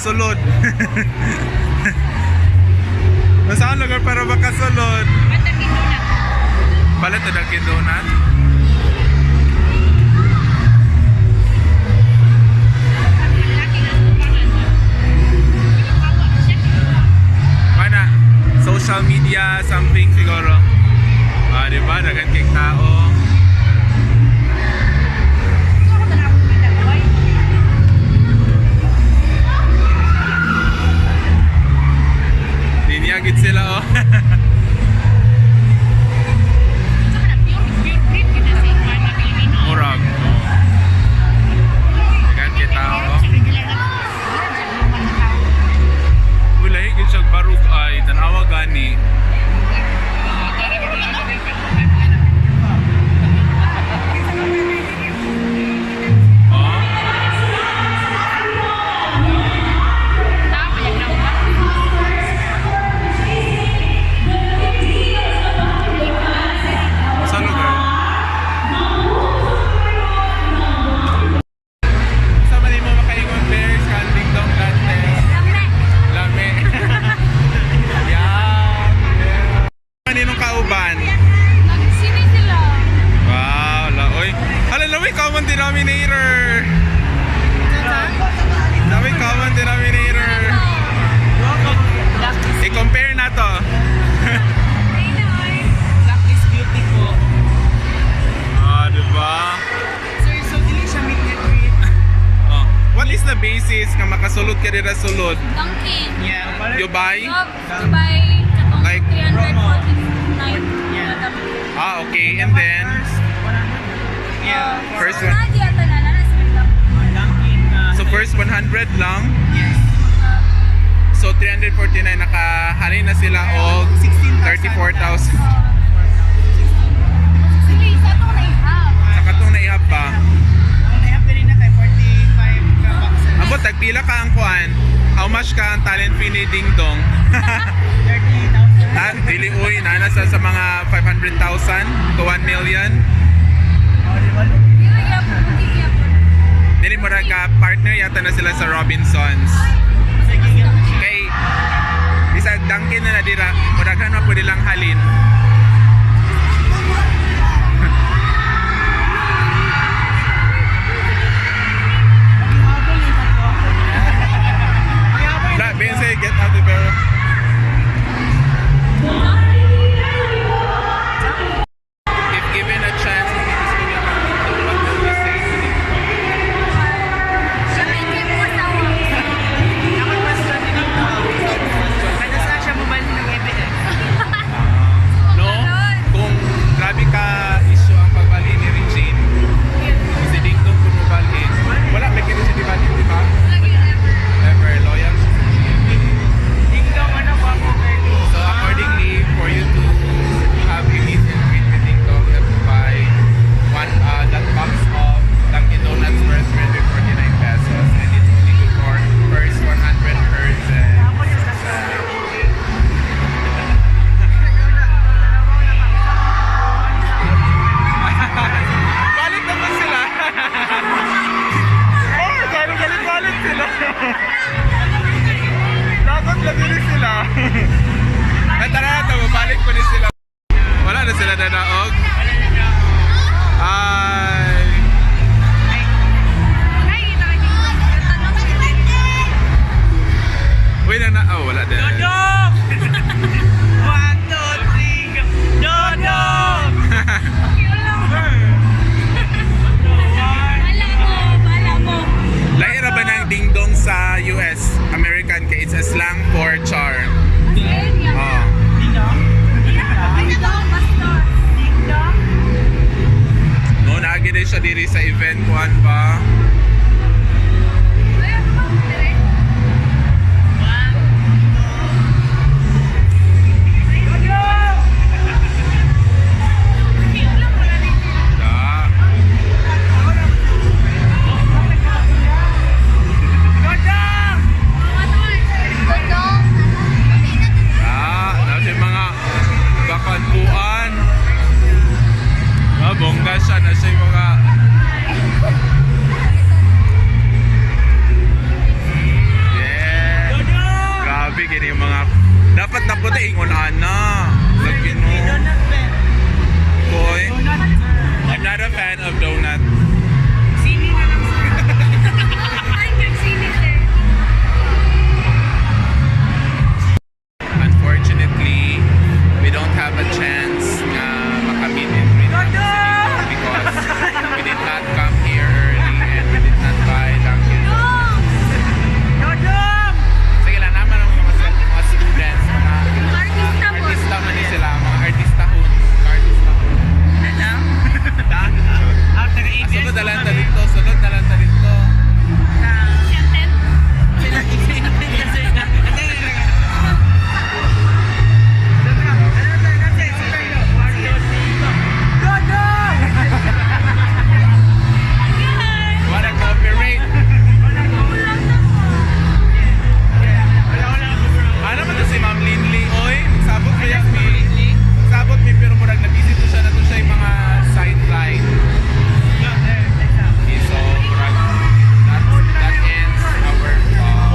makasulod. Nasaan lugar para makasulod? Balat na Dunkin Donut. Mana? Social media, something siguro. Diba? Dagan kayong tao. Dinyagit sila oh. Murag. Dagan kayong tao. Wala higit siyang barug ay tanawa gani. Denominator. Daming common denominator. I-compare na to. Black is beautiful. Diba? Sir, so dili siya meet and greet. What is the basis nga makasulod ka rin sulod? Dunkin. Yeah. You buy? To buy katong Like 349. Yeah. Okay. And then? Yeah. First one. So first 100 lang? Yes. So 349 nakahali na sila og 34,000. Sa katong naihap ba? Naihap din na kay 45 ka boxes. Ambot tagpila ka ang kuan? How much ka ang talent fee ni Ding Dong? 30,000. Dili uy na nasa sa mga 500,000 to 1 million. Dili mo ka partner yata na sila sa Robinsons. Kay bisag Dunkin na dira, muraghan na pwede lang halin. Black Ben say get out the barrel. If given a chance, grabe ka issue ang pagbali ni Regine. Kasi Ding Dong tumubali. Wala, may kino siya dibali, di ba? Never loyal siya sa Ding Dong, ano ba ako girl? So accordingly, for you to have a meet and greet with Ding Dong, you have to buy that box of Dunkin Donuts worth 349 pesos, and it's only good for first 100 person. Galit naman sila. Oh, galit sila. Dapat lagi rin sila. Tara na, balik ko rin sila. Wala na sila nanaog. Ay. Uy na. Oh, wala din. Dodong! 1, 2, 3, go! Dodong! Laira ba ng Ding Dong sa US? American ka, it's a slang for char. Oh. Ding Dong? No, naagi din siya diri sa event kuan ba? Bongga siya na siya mga ko tayo ingon ana. Lagi no. Donut ba? Boy, Donut. I'm not a fan of donut. Sini na lang sir. Ay, nagsini, sir. Unfortunately, we don't have a chance na makamit in Trinidad because we did not come here early and we did not buy Dunkin' Donuts. Dodong! Sige lang naman ang mga students, mga Artista po. artista man din sila, mga artistahon. Ano? Ah, taga-ABS. Sunod na lang ta dito, sunod na lang ta dito. Siyenten. What a copyright! Ano man to si Ma'am Linley? Oy, sabot kaya mi. Sabot mi pero murag na-busy to siya na to siya yung mga sideline. Okay, so murag that ends our vlog.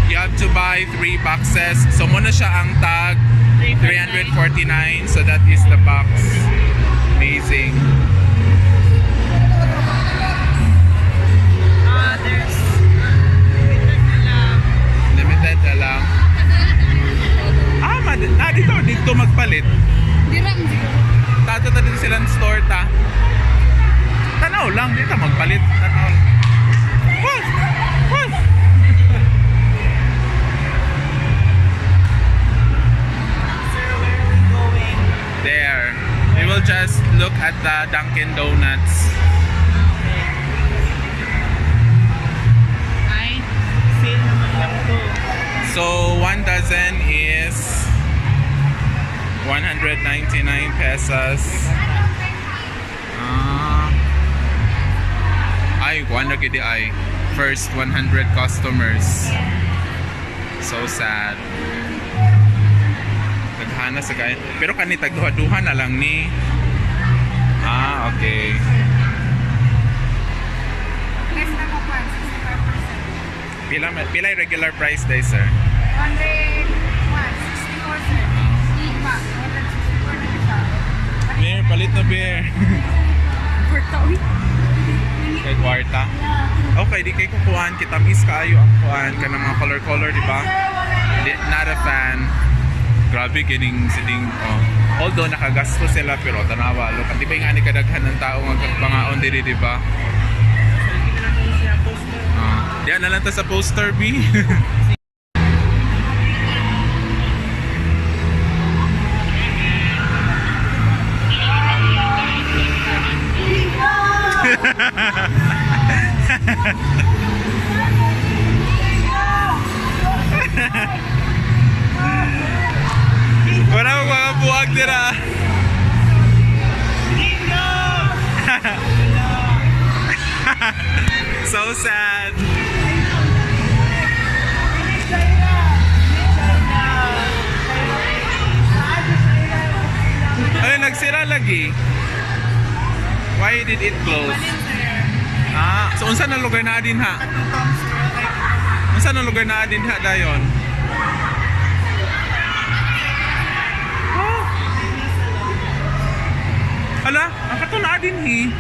You have to buy 3 boxes. So muna siya ang tag 349. So that is the box. Amazing. Limited na lang. Dito magpalit. Dirang. Tato din silang store ta. Tanaw lang dito magpalit. Tanaw. What? What? There. We will just look at the Dunkin' Donuts. So 1 dozen is 199 pesos. Ay, wala gidi ay. First 100 customers. So sad. Naghana sa kaya. Pero kani tagduha-duha na lang ni. Okay. Less na ko pa, 65%. Pila yung regular price day, sir? 100, 64, sir. Iba, 164 na siya. Beer, palit na beer. Portawi. Kay kwarta. Okay, di kay kukuhan. Kitamis kaayo ang kuhan. Ka ng mga color-color, di ba? Not a fan. Grabe, gining siling. Although nakagasto sila, pero tanawa. Look, di ba yung ani kadaghan ng tao nga pangaon diri, di ba? Diyan na lang ta sa poster, B. Wala mo mga buwag dira. So sad. Ay, nagsira lagi. Why did it close? So unsa na lugar na adin ha? Unsa na lugar na adin ha dayon? Hala, ang kato na adin hi.